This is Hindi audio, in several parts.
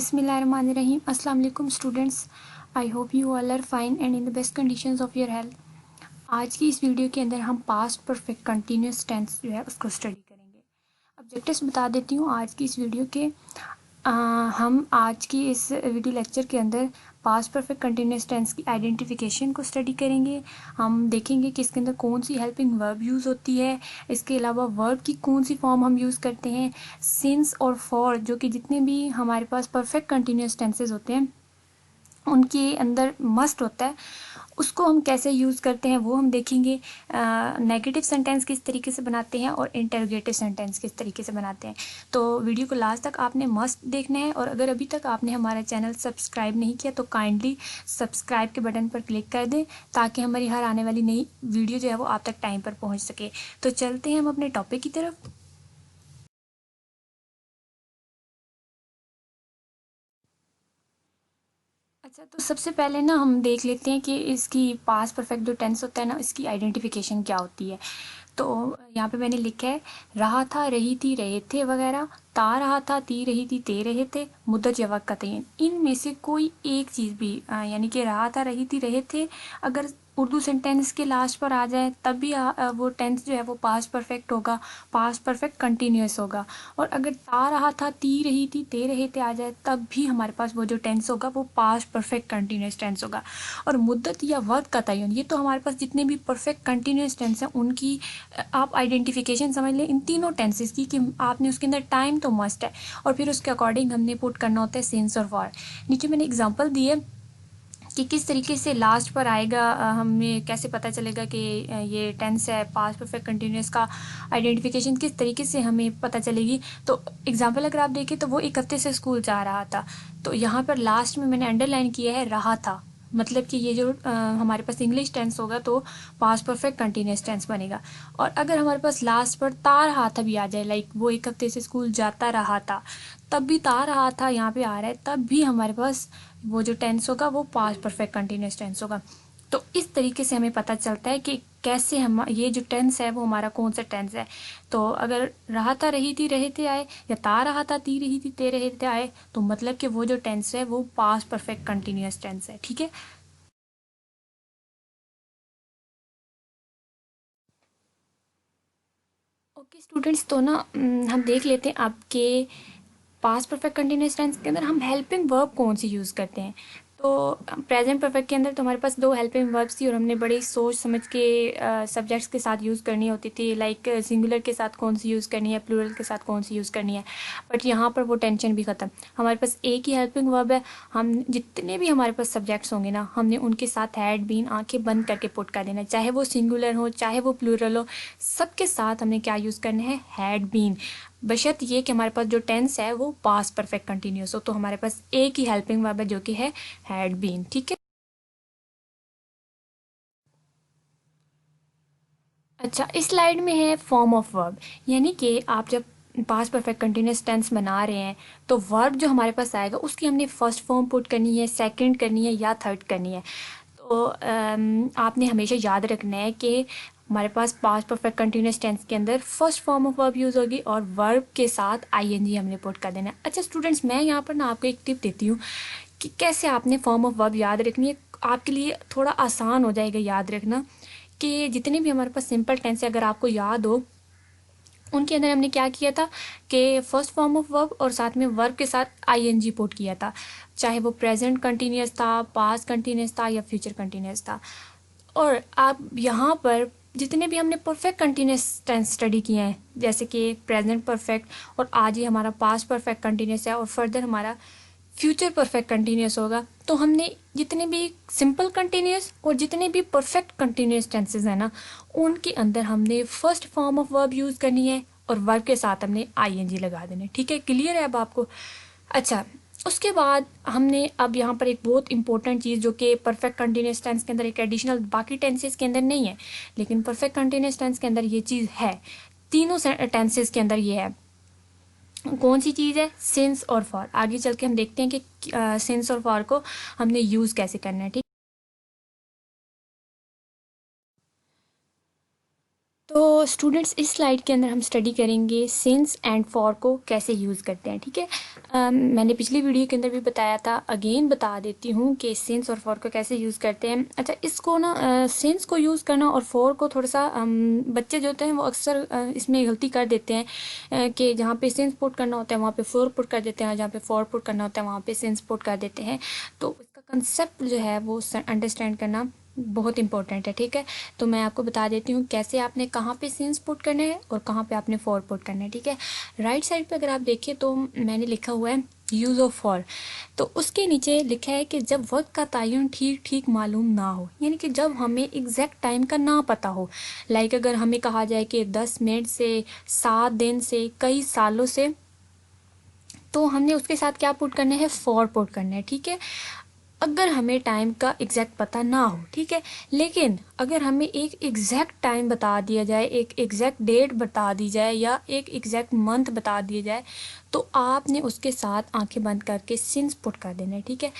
Bismillahirrahmanirrahim. Assalamu alaikum students. I hope you all are fine and in the best conditions of your health. आज की इस वीडियो के अंदर हम पास्ट परफेक्ट कंटिन्यूस टेंस जो है उसको स्टडी करेंगे। ऑब्जेक्टिव्स बता देती हूँ आज की इस वीडियो के। हम आज की इस वीडियो लेक्चर के अंदर पास्ट परफेक्ट कंटिन्यूस टेंस की आइडेंटिफिकेशन को स्टडी करेंगे। हम देखेंगे कि इसके अंदर कौन सी हेल्पिंग वर्ब यूज़ होती है, इसके अलावा वर्ब की कौन सी फॉर्म हम यूज़ करते हैं, सिंस और फॉर जो कि जितने भी हमारे पास परफेक्ट कंटिन्यूस टेंसेज होते हैं उनके अंदर मस्ट होता है, उसको हम कैसे यूज़ करते हैं वो हम देखेंगे। नेगेटिव सेंटेंस किस तरीके से बनाते हैं और इंटरोगेटिव सेंटेंस किस तरीके से बनाते हैं। तो वीडियो को लास्ट तक आपने मस्ट देखना है और अगर अभी तक आपने हमारा चैनल सब्सक्राइब नहीं किया तो काइंडली सब्सक्राइब के बटन पर क्लिक कर दें ताकि हमारी हर आने वाली नई वीडियो जो है वो आप तक टाइम पर पहुँच सके। तो चलते हैं हम अपने टॉपिक की तरफ। अच्छा, तो सबसे पहले ना हम देख लेते हैं कि इसकी पास्ट परफेक्ट जो टेंस होता है ना, इसकी आइडेंटिफिकेशन क्या होती है। तो यहाँ पे मैंने लिखा है रहा था, रही थी, रहे थे वगैरह, ता रहा था, ती रही थी, ते रहे थे, मुद्दत या वक्त का तयन। इनमें से कोई एक चीज़ भी यानी कि रहा था, रही थी, रहे थे अगर उर्दू सेंटेंस के लास्ट पर आ जाए तब भी वो टेंस जो है वो पास्ट परफेक्ट होगा, पास्ट परफेक्ट कंटिन्यूस होगा। और अगर ता रहा था, ती रही थी, ते रहे थे आ जाए तब भी हमारे पास वो जो टेंस होगा वो पास्ट परफेक्ट कंटिन्यूस टेंस होगा। और मुद्दत या वक्त का तयन, ये तो हमारे पास जितने भी परफेक्ट कंटिन्यूस टेंस हैं उनकी आप आइडेंटिफिकेशन समझ लें इन तीनों टेंसेस की कि आपने उसके अंदर टाइम तो मस्ट है और फिर उसके अकॉर्डिंग हमने पुट करना होता है सिंस और फॉर। नीचे मैंने एग्जांपल दी है कि किस तरीके से लास्ट पर आएगा, हमें कैसे पता चलेगा कि ये टेंस है पास्ट परफेक्ट कंटिन्यूस का आइडेंटिफिकेशन किस तरीके से हमें पता चलेगी। तो एग्जांपल अगर आप देखें तो वो एक हफ्ते से स्कूल जा रहा था, तो यहाँ पर लास्ट में मैंने अंडरलाइन किया है रहा था, मतलब कि ये जो हमारे पास इंग्लिश टेंस होगा तो पास्ट परफेक्ट कंटिन्यूस टेंस बनेगा। और अगर हमारे पास लास्ट पर ता रहा था भी आ जाए, लाइक वो एक हफ्ते से स्कूल जाता रहा था, तब भी ता रहा था यहाँ पे आ रहा है, तब भी हमारे पास वो जो टेंस होगा वो पास्ट परफेक्ट कंटिन्यूस टेंस होगा। तो इस तरीके से हमें पता चलता है कि कैसे हम ये जो टेंस है वो हमारा कौन सा टेंस है। तो अगर रहा था, रही थी, रहे थे आए, या ता रहा था, ती रही थी, ते रहे थे आए, तो मतलब कि वो जो टेंस है वो पास्ट परफेक्ट कंटिन्यूस टेंस है। ठीक है। ओके स्टूडेंट्स, तो ना हम देख लेते हैं आपके पास्ट परफेक्ट कंटिन्यूस टेंस के अंदर हम हेल्पिंग वर्ब कौन सी यूज़ करते हैं। तो प्रेजेंट परफेक्ट के अंदर तो हमारे पास दो हेल्पिंग वर्ब्स थी और हमने बड़ी सोच समझ के सब्जेक्ट्स के साथ यूज़ करनी होती थी, लाइक सिंगुलर के साथ कौन सी यूज़ करनी है, प्लूरल के साथ कौन सी यूज़ करनी है। बट यहाँ पर वो टेंशन भी ख़त्म, हमारे पास एक ही हेल्पिंग वर्ब है। हम जितने भी हमारे पास सब्जेक्ट्स होंगे ना, हमने उनके साथ हैड बीन आंखें बंद करके पुट कर देना है, चाहे वो सिंगुलर हो चाहे वो प्लूरल हो, सबके साथ हमने क्या यूज़ करना है, हैड बीन। बशर्त ये कि हमारे पास जो टेंस है वो पास्ट परफेक्ट कंटिन्यूस हो। तो हमारे पास एक ही हेल्पिंग वर्ब है जो कि है हैड बीन। ठीक है। अच्छा, इस स्लाइड में है फॉर्म ऑफ वर्ब, यानी कि आप जब पास्ट परफेक्ट कंटिन्यूस टेंस बना रहे हैं तो वर्ब जो हमारे पास आएगा उसकी हमने फर्स्ट फॉर्म पुट करनी है, सेकंड करनी है या थर्ड करनी है। तो आपने हमेशा याद रखना है कि हमारे पास पास्ट परफेक्ट कंटिन्यूस टेंस के अंदर first form of verb use होगी और वर्ब के साथ आईएनजी हमने पुट कर देना है। अच्छा स्टूडेंट्स, मैं यहाँ पर ना आपको एक टिप देती हूँ कि कैसे आपने फॉर्म ऑफ वर्ब याद रखनी है, आपके लिए थोड़ा आसान हो जाएगा याद रखना। कि जितने भी हमारे पास सिंपल टेंस है अगर आपको याद हो, उनके अंदर हमने क्या किया था कि फर्स्ट फॉर्म ऑफ वर्ब और साथ में वर्ब के साथ आईएनजी पुट किया था, चाहे वो प्रेजेंट कंटिन्यूस था, पास्ट कंटिन्यूस था या फ्यूचर कंटिन्यूस था। और आप यहाँ पर जितने भी हमने परफेक्ट कंटिन्यूस टेंस स्टडी किए हैं, जैसे कि प्रेजेंट परफेक्ट और आज ही हमारा पास्ट परफेक्ट कंटिन्यूस है और फर्दर हमारा फ्यूचर परफेक्ट कंटिन्यूस होगा, तो हमने जितने भी सिंपल कंटिन्यूस और जितने भी परफेक्ट कंटिन्यूस टेंसेस हैं ना, उनके अंदर हमने first form of verb use करनी है और वर्ब के साथ हमने आईएनजी लगा देना है। ठीक है, क्लियर है अब आपको। अच्छा, उसके बाद हमने अब यहाँ पर एक बहुत इंपॉर्टेंट चीज़ जो कि परफेक्ट कंटिन्यूस टेंस के अंदर एक एडिशनल बाकी टेंसेस के अंदर नहीं है, लेकिन परफेक्ट कंटिन्यूस टेंस के अंदर ये चीज़ है, तीनों टेंसेस के अंदर ये है। कौन सी चीज़ है, सिंस और फॉर। आगे चल के हम देखते हैं कि सिंस और फॉर को हमने यूज़ कैसे करना है। ठीक। तो तो स्टूडेंट्स इस स्लाइड के अंदर हम स्टडी करेंगे सिंस एंड फॉर को कैसे यूज़ करते हैं, ठीक है। मैंने पिछली वीडियो के अंदर भी बताया था, अगेन बता देती हूँ कि सिंस और फॉर को कैसे यूज़ करते हैं। अच्छा, इसको ना सिंस को यूज़ करना और फॉर को थोड़ा सा बच्चे जो होते हैं वो अक्सर इसमें गलती कर देते हैं कि जहाँ पे सिंस पुट करना होता है वहाँ पे फॉर पुट कर देते हैं, जहाँ पे फॉर पुट करना होता है वहाँ पे सिंस पुट कर देते हैं। तो इसका कंसेप्ट जो है वो अंडरस्टैंड करना बहुत इंपॉर्टेंट है, ठीक है। तो मैं आपको बता देती हूँ कैसे आपने कहाँ पे सिंस पुट करना है और कहाँ पे आपने फॉर पुट करना है, ठीक है। राइट साइड पे अगर आप देखिए तो मैंने लिखा हुआ है यूज़ ऑफ फॉर। तो उसके नीचे लिखा है कि जब वक्त का तयन ठीक ठीक मालूम ना हो, यानी कि जब हमें एग्जैक्ट टाइम का ना पता हो। लाइक अगर हमें कहा जाए कि 10 मिनट से, 7 दिन से, कई सालों से, तो हमने उसके साथ क्या पुट करना है, फॉर पुट करना है, ठीक है। अगर हमें टाइम का एग्जैक्ट पता ना हो, ठीक है, लेकिन अगर हमें एक एग्जैक्ट टाइम बता दिया जाए, एक एग्जैक्ट डेट बता दी जाए या एक एग्जैक्ट मंथ बता दिया जाए, तो आपने उसके साथ आंखें बंद करके सिंस पुट कर देना है, ठीक है।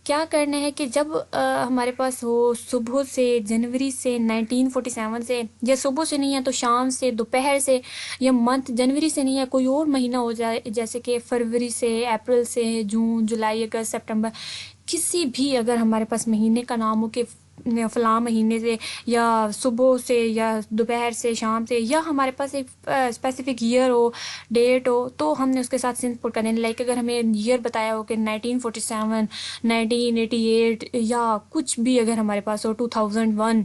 क्या करना है कि जब हमारे पास हो सुबह से, जनवरी से 1947 से, या सुबह से नहीं है तो शाम से, दोपहर से, या मंथ जनवरी से नहीं है कोई और महीना हो जाए, जैसे कि फरवरी से, अप्रैल से, जून, जुलाई, अगस्त, सितंबर, किसी भी अगर हमारे पास महीने का नाम हो कि फलां महीने से, या सुबह से, या दोपहर से, शाम से, या हमारे पास एक स्पेसिफिक ईयर हो, डेट हो, तो हमने उसके साथ सिंस पुट कर देना। लाइक अगर हमें ईयर बताया हो कि 1947, 1988, या कुछ भी अगर हमारे पास हो 2001,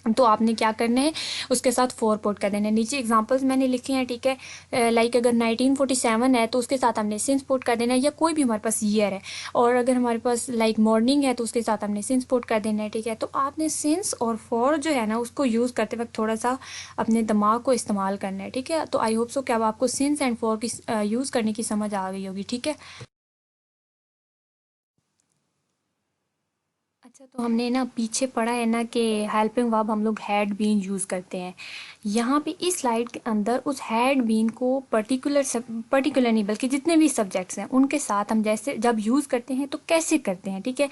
तो आपने क्या करना है, उसके साथ फॉर पुट कर देना है। नीचे एग्जांपल्स मैंने लिखे हैं, ठीक है। लाइक अगर 1947 है तो उसके साथ हमने सिंस पुट कर देना है, या कोई भी हमारे पास ईयर है। और अगर हमारे पास लाइक मॉर्निंग है तो उसके साथ हमने सिंस पुट कर देना है, ठीक है। तो आपने सिंस और फॉर जो है ना उसको यूज़ करते वक्त थोड़ा सा अपने दिमाग को इस्तेमाल करना है, ठीक है। तो आई होप सो कि अब आपको सिंस एंड फॉर की यूज़ करने की समझ आ गई होगी, ठीक है। अच्छा, तो हमने ना पीछे पढ़ा है ना कि हेल्पिंग वर्ब हम लोग हैड बीन यूज़ करते हैं। यहाँ पे इस स्लाइड के अंदर उस हैड बीन को पर्टिकुलर नहीं बल्कि जितने भी सब्जेक्ट्स हैं उनके साथ हम जैसे जब यूज़ करते हैं तो कैसे करते हैं, ठीक है,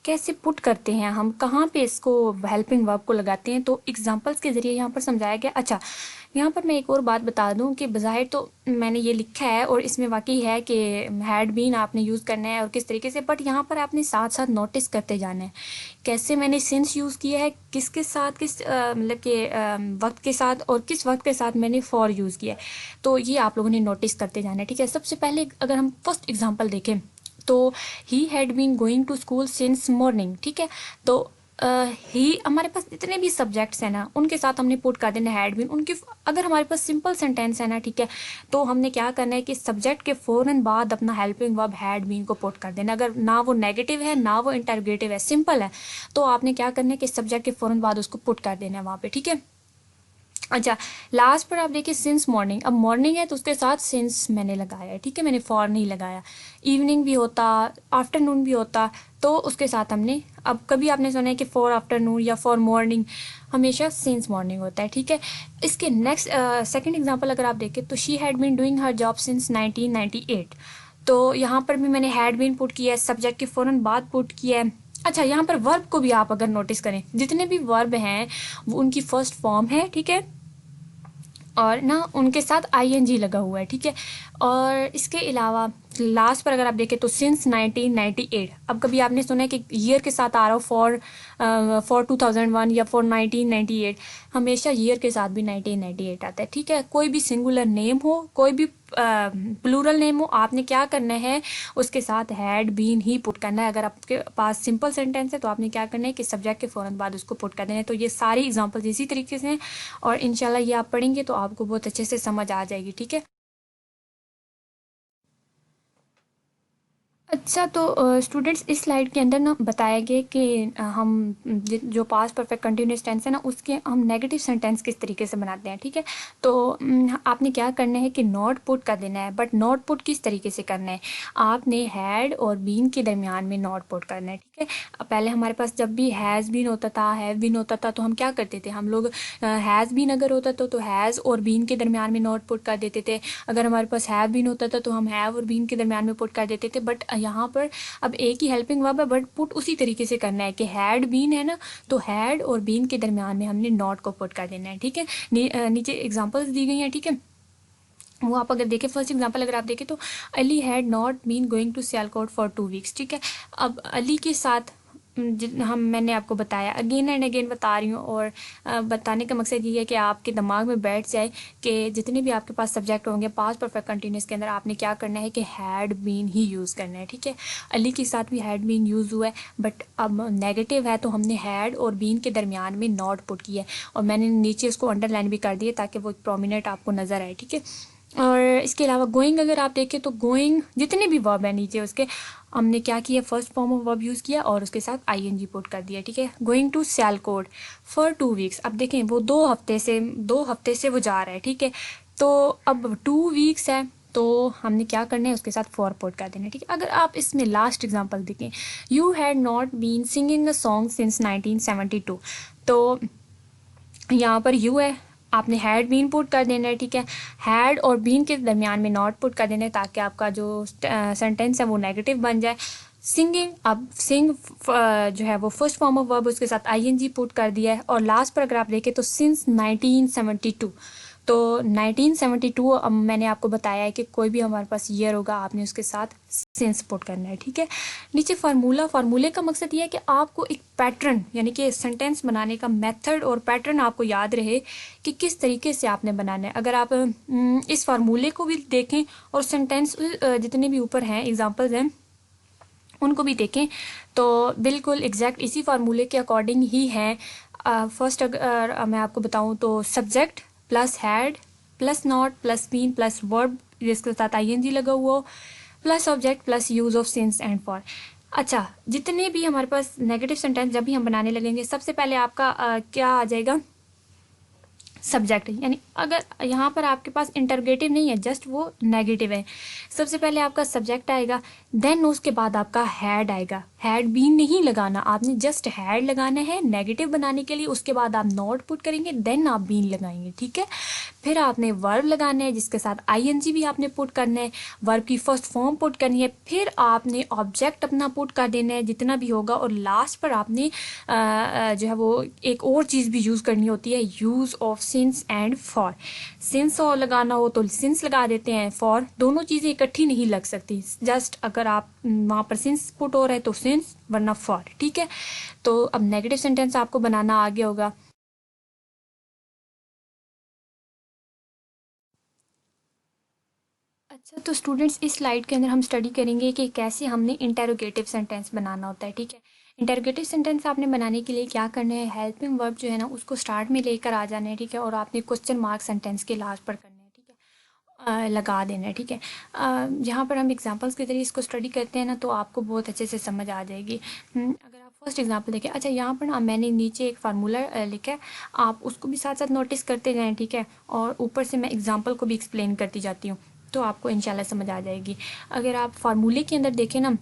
कैसे पुट करते हैं, हम कहाँ पे इसको हेल्पिंग वर्ब को लगाते हैं, तो एग्जांपल्स के ज़रिए यहाँ पर समझाया गया। अच्छा, यहाँ पर मैं एक और बात बता दूं कि बज़ाहिर तो मैंने ये लिखा है और इसमें वाकई है कि हैड बीन आपने यूज़ करना है और किस तरीके से, बट यहाँ पर आपने साथ साथ नोटिस करते जाना है कैसे मैंने सिंस यूज़ किया है, किसके साथ, किस मतलब कि वक्त के साथ, और किस वक्त के साथ मैंने फॉर यूज़ किया है। तो ये आप लोगों ने नोटिस करते जाना है, ठीक है। सबसे पहले अगर हम फर्स्ट एग्जाम्पल देखें तो he had been going to school since morning, ठीक है। तो ही हमारे पास जितने भी सब्जेक्ट्स हैं ना उनके साथ हमने पुट कर देना हैड बीन उनकी। अगर हमारे पास सिंपल सेंटेंस है ना, ठीक है, तो हमने क्या करना है कि सब्जेक्ट के फ़ौरन बाद अपना हेल्पिंग वर्ब हैड बीन को पुट कर देना। अगर ना वो नेगेटिव है ना वो इंटरोगेटिव है, सिंपल है, तो आपने क्या करना है कि सब्जेक्ट के फ़ौरन बाद उसको पुट कर देना है वहाँ पे, ठीक है। अच्छा, लास्ट पर आप देखिए सिंस मॉर्निंग, अब मॉर्निंग है तो उसके साथ सिंस मैंने लगाया है, ठीक है, मैंने फॉर नहीं लगाया। इवनिंग भी होता, आफ्टरनून भी होता, तो उसके साथ हमने, अब कभी आपने सुना है कि फॉर आफ्टरनून या फॉर मॉर्निंग, हमेशा सिंस मॉर्निंग होता है, ठीक है। इसके नेक्स्ट सेकंड एग्जांपल अगर आप देखें तो she had been doing her job since 1998। तो यहाँ पर भी मैंने हैड बीन पुट किया है, सब्जेक्ट के फ़ौरन बाद पुट किया है। अच्छा, यहाँ पर वर्ब को भी आप अगर नोटिस करें, जितने भी वर्ब हैं वो उनकी फर्स्ट फॉर्म है, ठीक है, और ना उनके साथ आईएनजी लगा हुआ है, ठीक है। और इसके अलावा लास्ट पर अगर आप देखें तो सिंस 1998, अब कभी आपने सुना है कि ईयर के साथ आ रहा हो फॉर 2001 या फॉर 1998, हमेशा ईयर के साथ भी 1998 आता है, ठीक है। कोई भी सिंगुलर नेम हो, कोई भी प्लूरल नेम हो, आपने क्या करना है उसके साथ हैड बीन ही पुट करना है। अगर आपके पास सिंपल सेंटेंस है तो आपने क्या करना है कि सब्जेक्ट के फ़ौरन बाद उसको पुट कर देना है। तो ये सारी एग्जांपल्स इसी तरीके से हैं और इंशाल्लाह ये आप पढ़ेंगे तो आपको बहुत अच्छे से समझ आ जाएगी, ठीक है। अच्छा, तो स्टूडेंट्स इस स्लाइड के अंदर ना बताया गया कि हम जो पास्ट परफेक्ट कंटिन्यूस टेंस है ना उसके हम नेगेटिव सेंटेंस किस तरीके से बनाते हैं, ठीक है। तो आपने क्या करना है कि नॉट पुट कर देना है, बट नॉट पुट किस तरीके से करना है, आपने हैड और बीन के दरमियान में नॉट पुट करना है, ठीक है। ठीक है। अब पहले हमारे पास जब भी हैज़ बीन होता था, हैव बीन होता था, तो हम क्या करते थे, हम लोग हैज़ बीन अगर होता तो हैज़ और बीन के दरमियान में नॉट पुट कर देते थे। अगर हमारे पास हैव बीन होता था तो हम हैव और बीन के दरमियान में पुट कर देते थे। बट यहाँ पर अब एक ही हेल्पिंग वर्ब है, बट पुट उसी तरीके से करना है कि हैड बीन है ना, तो हैड और बीन के दरमियान में हमने नॉट को पुट कर देना है। ठीक है, नीचे एग्जाम्पल्स दी गई हैं। ठीक है, वो आप अगर देखें, फर्स्ट एग्जांपल अगर आप देखें तो Ali had not been going to Sialkot for 2 weeks. ठीक है, अब अली के साथ मैंने आपको बताया, अगेन एंड अगेन बता रही हूँ, और बताने का मकसद ये है कि आपके दिमाग में बैठ जाए कि जितने भी आपके पास सब्जेक्ट होंगे पास्ट परफेक्ट कंटिन्यूस के अंदर आपने क्या करना है कि हैड बीन ही यूज़ करना है। ठीक है, अली के साथ भी हैड बीन यूज़ हुआ है, बट अब नेगेटिव है तो हमने हैड और बीन के दरमियान में नॉट पुट किया है, और मैंने नीचे उसको अंडरलाइन भी कर दिया ताकि वो प्रोमिनेंट आपको नज़र आए। ठीक है, और इसके अलावा गोइंग अगर आप देखें तो गोइंग जितने भी वर्ब है नीचे उसके हमने क्या किया, first form of verb use किया और उसके साथ आईएनजी पुट कर दिया। ठीक है, going to Sialkot for 2 weeks. अब देखें वो 2 हफ्ते से वो जा रहा है। ठीक है, तो अब 2 वीक्स है तो हमने क्या करना है, उसके साथ फॉर पुट कर देना है। ठीक है, अगर आप इसमें लास्ट एग्जांपल देखें, you had not been singing a song since 1972, तो यहाँ पर यू है, आपने हैड बीन पुट कर देना है। ठीक है, हैड और बीन के दरमियान में नॉट पुट कर देना है ताकि आपका जो सेंटेंस है वो नेगेटिव बन जाए। सिंगिंग, अब सिंग जो है वो फर्स्ट फॉर्म ऑफ वर्ब, उसके साथ आईएनजी पुट कर दिया है, और लास्ट पर अगर आप देखें तो सिंस 1972, तो 1972 अब मैंने आपको बताया है कि कोई भी हमारे पास ईयर होगा आपने उसके साथ सिंस पुट करना है। ठीक है, नीचे फार्मूले का मकसद ये है कि आपको एक पैटर्न यानी कि सेंटेंस बनाने का मेथड और पैटर्न आपको याद रहे कि किस तरीके से आपने बनाना है। अगर आप इस फार्मूले को भी देखें और सेंटेंस जितने भी ऊपर हैं एग्जाम्पल्स हैं उनको भी देखें तो बिल्कुल एग्जैक्ट इसी फार्मूले के अकॉर्डिंग ही हैं। फर्स्ट अगर मैं आपको बताऊं तो subject plus had plus not plus been plus verb जिसके साथ आईएनजी लगा हुआ हो plus object plus use of since and for. अच्छा, जितने भी हमारे पास नेगेटिव सेंटेंस जब भी हम बनाने लगेंगे सबसे पहले आपका क्या आ जाएगा, सब्जेक्ट। यानी अगर यहाँ पर आपके पास इंटरोगेटिव नहीं है, जस्ट वो नेगेटिव है, सबसे पहले आपका सब्जेक्ट आएगा, देन उसके बाद आपका हैड आएगा। हैड बीन नहीं लगाना, आपने जस्ट हैड लगाना है नेगेटिव बनाने के लिए, उसके बाद आप नॉट पुट करेंगे, देन आप बीन लगाएंगे। ठीक है, फिर आपने वर्ब लगाना है जिसके साथ आईएनजी भी आपने पुट करना है, वर्ब की फर्स्ट फॉर्म पुट करनी है, फिर आपने ऑब्जेक्ट अपना पुट कर देना है जितना भी होगा, और लास्ट पर आपने जो है वो एक और चीज़ भी यूज़ करनी होती है, use of since and for. Since और लगाना हो तो सिंस लगा देते हैं, फॉर दोनों चीज़ें इकट्ठी नहीं लग सकती, जस्ट अगर आप वहाँ पर सिंस पुट हो रहा है तो सिंस वरना फॉर। ठीक है, तो अब नेगेटिव सेंटेंस आपको बनाना आ गया होगा। अच्छा, तो स्टूडेंट्स इस स्लाइड के अंदर हम स्टडी करेंगे कि कैसे हमने इंटेरोगेटिव सेंटेंस बनाना होता है। ठीक है, इंटेरोगेटिव सेंटेंस आपने बनाने के लिए क्या करना है, हेल्पिंग वर्ब जो है ना उसको स्टार्ट में लेकर आ जाना है। ठीक है, और आपने क्वेश्चन मार्क सेंटेंस के लास्ट पर करना है। ठीक है, लगा देना है। ठीक है, यहाँ पर हम एग्जांपल्स के जरिए इसको स्टडी करते हैं ना तो आपको बहुत अच्छे से समझ आ जाएगी। अगर आप फर्स्ट एग्जांपल देखें, अच्छा यहाँ पर ना मैंने नीचे एक फार्मूला लिखा है, आप उसको भी साथ साथ नोटिस करते जाएँ। ठीक है, और ऊपर से मैं एग्जाम्पल को भी एक्सप्लेन करती जाती हूँ तो आपको इंशाल्लाह समझ आ जाएगी। अगर आप फार्मूले के अंदर देखें ना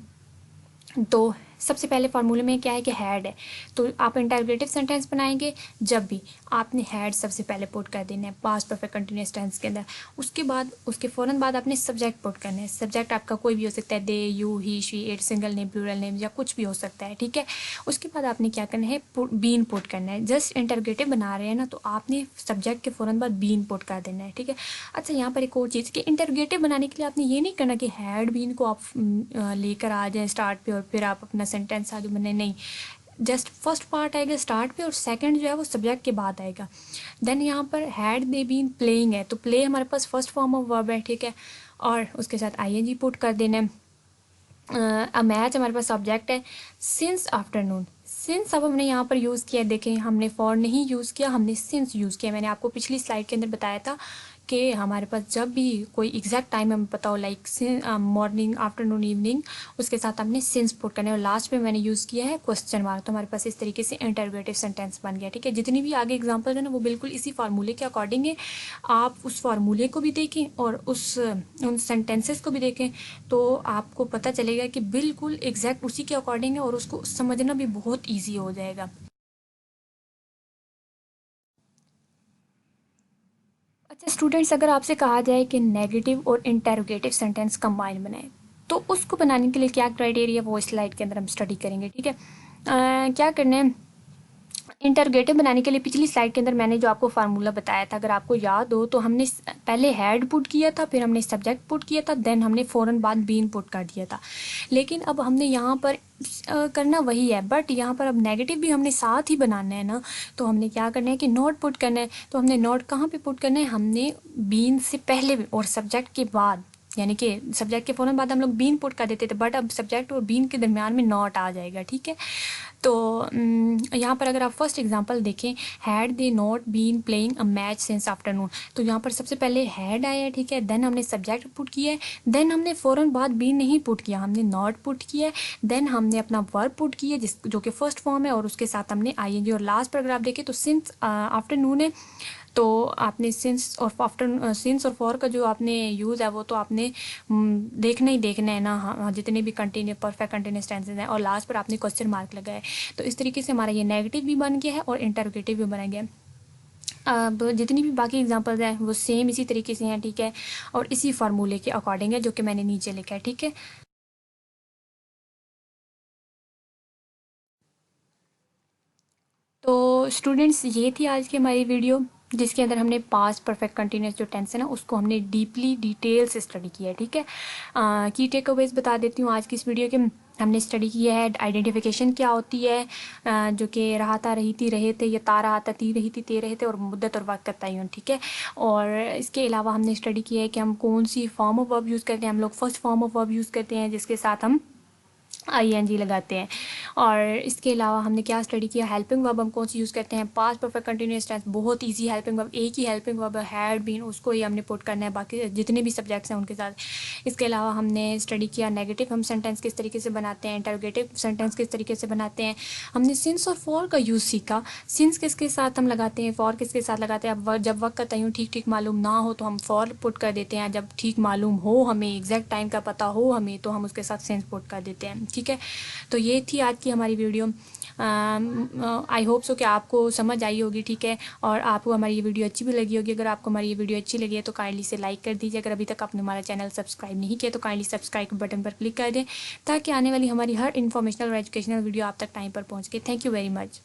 तो सबसे पहले फार्मूले में क्या है कि हैड है, तो आप इंटरोगेटिव सेंटेंस बनाएंगे जब भी आपने हैड सबसे पहले पुट कर देना है पास्ट परफेक्ट कंटिन्यूअस टेंस के अंदर। उसके बाद उसके फ़ौरन बाद आपने सब्जेक्ट पुट करना है। सब्जेक्ट आपका कोई भी हो सकता है, they, you, he, she, it, single name, plural name या कुछ भी हो सकता है। ठीक है, उसके बाद आपने क्या करना है, बीन पुट करना है। जस्ट इंटरोगेटिव बना रहे हैं ना तो आपने सब्जेक्ट के फ़ौरन बाद बीन पुट कर देना है। ठीक है, अच्छा यहाँ पर एक और चीज़ कि इंटरोगेटिव बनाने के लिए आपने ये नहीं करना कि हैड बीन को आप लेकर आ जाएँ स्टार्ट पे और फिर आप अपना सेंटेंस आगे बने, नहीं, जस्ट फर्स्ट पार्ट आएगा स्टार्ट पे और सेकंड जो है वो सब्जेक्ट के बाद आएगा। देन यहाँ पर हैड दे बीन प्लेइंग है तो प्ले हमारे पास फर्स्ट फॉर्म ऑफ वर्ब है। ठीक है, और उसके साथ आईएनजी पुट कर देना है। मैच हमारे पास सब्जेक्ट है। सिंस आफ्टरनून, सिंस अब हमने यहाँ पर यूज़ किया है, देखें हमने फॉर नहीं यूज़ किया, हमने सिंस यूज़ किया। मैंने आपको पिछली स्लाइड के अंदर बताया था कि हमारे पास जब भी कोई एग्जैक्ट टाइम हमें पता हो, लाइक मॉर्निंग, आफ्टरनून, इवनिंग, उसके साथ हमने सिंस पुट करने और लास्ट में मैंने यूज़ किया है क्वेश्चन मार्क। तो हमारे पास इस तरीके से इंटरोगेटिव सेंटेंस बन गया। ठीक है, जितनी भी आगे एग्जाम्पल है ना वो बिल्कुल इसी फार्मूले के अकॉर्डिंग है। आप उस फार्मूले को भी देखें और उन सेंटेंसेस को भी देखें तो आपको पता चलेगा कि बिल्कुल एग्जैक्ट उसी के अकॉर्डिंग है और उसको समझना भी बहुत ईजी हो जाएगा। अच्छा स्टूडेंट्स, अगर आपसे कहा जाए कि नेगेटिव और इंटेरोगेटिव सेंटेंस कंबाइन बनाएं तो उसको बनाने के लिए क्या क्राइटेरिया वो स्लाइड के अंदर हम स्टडी करेंगे। ठीक है, क्या करना है, इंटरोगेटिव बनाने के लिए पिछली स्लाइड के अंदर मैंने जो आपको फार्मूला बताया था, अगर आपको याद हो तो हमने पहले हैड पुट किया था, फिर हमने सब्जेक्ट पुट किया था, देन हमने फ़ौरन बाद बीन पुट कर दिया था। लेकिन अब हमने यहाँ पर करना वही है, बट यहाँ पर अब नेगेटिव भी हमने साथ ही बनाना है ना, तो हमने क्या करना है कि नॉट पुट करना है। तो हमने नॉट कहाँ पे पुट करना है, हमने बीन से पहले और सब्जेक्ट के बाद, यानी कि सब्जेक्ट के फ़ौरन बाद हम लोग बीन पुट कर देते थे, बट अब सब्जेक्ट और बीन के दरमियान में नॉट आ जाएगा। ठीक है, तो यहाँ पर अगर आप फर्स्ट एग्जांपल देखें, had they not been playing a match since afternoon, तो यहाँ पर सबसे पहले हैड आया है। ठीक है, देन हमने सब्जेक्ट पुट किया है, देन हमने फ़ौरन बाद बीन नहीं पुट किया, हमने नॉट पुट किया है, देन हमने अपना वर्ब पुट किया जिस जो कि फर्स्ट फॉर्म है और उसके साथ हमने आईएनजी, और लास्ट पर अगर आप देखें तो सिंस आफ्टरनून है, तो आपने सिंस और आफ्टर सिंस और फॉर का जो आपने यूज़ है वो तो आपने देखना ही देखना है ना। हाँ, जितने भी कंटिन्यू परफेक्ट कंटिन्यूस टेंसेज हैं और लास्ट पर आपने क्वेश्चन मार्क लगाया है। तो इस तरीके से हमारा ये नेगेटिव भी बन गया है और इंटरोगेटिव भी बना गया है। अब जितनी भी बाकी एग्जांपल्स हैं वो सेम इसी तरीके से हैं। ठीक है, और इसी फार्मूले के अकॉर्डिंग है जो कि मैंने नीचे लिखा है। ठीक है, तो स्टूडेंट्स ये थी आज की हमारी वीडियो जिसके अंदर हमने पास्ट परफेक्ट कंटिन्यूस जो टेंस है ना उसको हमने डीपली डिटेल से स्टडी किया है। ठीक है, की टेक अवेज बता देती हूँ आज की इस वीडियो के। हमने स्टडी किया है आइडेंटिफिकेशन क्या होती है, जो कि रहा था, रही थी, रहे थे, या तारा आता, ती रही थी, ते रहे थे, और मुद्दत और वक्त तयन। ठीक है, और इसके अलावा हमने स्टडी किया है कि हम कौन सी फॉर्म ऑफ वर्ब यूज़ करते हैं। हम लोग first form of verb use करते हैं जिसके साथ हम आईएनजी लगाते हैं। और इसके अलावा हमने क्या स्टडी किया, हेल्पिंग वर्ब हम कौन सी यूज़ करते हैं, पास्ट परफेक्ट कंटिन्यूअस टेंस, बहुत इजी हेल्पिंग वर्ब, एक ही हेल्पिंग वर्ब हैड बीन, उसको ही हमने पुट करना है बाकी जितने भी सब्जेक्ट्स हैं उनके साथ। इसके अलावा हमने स्टडी किया नेगेटिव हम सेंटेंस किस तरीके से बनाते हैं, इंटरोगेटिव सेंटेंस किस तरीके से बनाते हैं। हमने सिंस और फॉर का यूज़ सीखा, सिंस किसके साथ हम लगाते हैं, फॉर किसके साथ लगाते हैं। अब जब वक्त का तयन ठीक ठीक मालूम ना हो तो हम फॉर पुट कर देते हैं, जब ठीक मालूम हो, हमें एग्जैक्ट टाइम का पता हो हमें, तो हम उसके साथ सिंस पुट कर देते हैं। ठीक है, तो ये थी आज की हमारी वीडियो। आई होप सो कि आपको समझ आई होगी। ठीक है, और आपको हमारी ये वीडियो अच्छी भी लगी होगी। अगर आपको हमारी ये वीडियो अच्छी लगी है तो काइंडली से लाइक कर दीजिए। अगर अभी तक आपने हमारा चैनल सब्सक्राइब नहीं किया तो काइंडली सब्सक्राइब बटन पर क्लिक कर दें ताकि आने वाली हमारी हर इन्फॉर्मेशनल और एजुकेशनल वीडियो आप तक टाइम पर पहुँच के। Thank you very much.